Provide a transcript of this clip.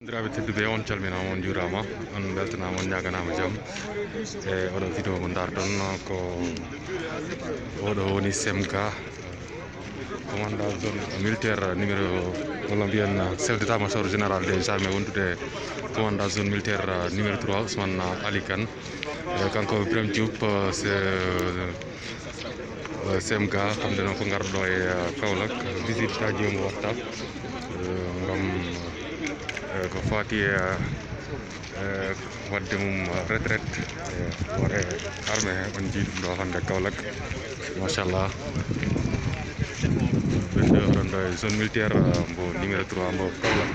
Bandiraɓe tedduɓe on calminama on juurama on beltanama on ñaganama jaam e oɗo vidéo mo darton ko oɗo woni Semga commandant zone militaire numéro walla mbiyen chef d' état major général des armées wondude commandant zone militaire numéro 3 Ousmane Ali Kane kanko Birame Diop Semga kamɓe noon ko garɗo e Kaolack visite taji omo watta gam ko fati e wadde mum retraite waɗe armé on jiiɗum ɗo hande Kaolack machallah ɓenɗo oɗon ɗo e zone militaire mbo numéro 3 mbo Kaolack.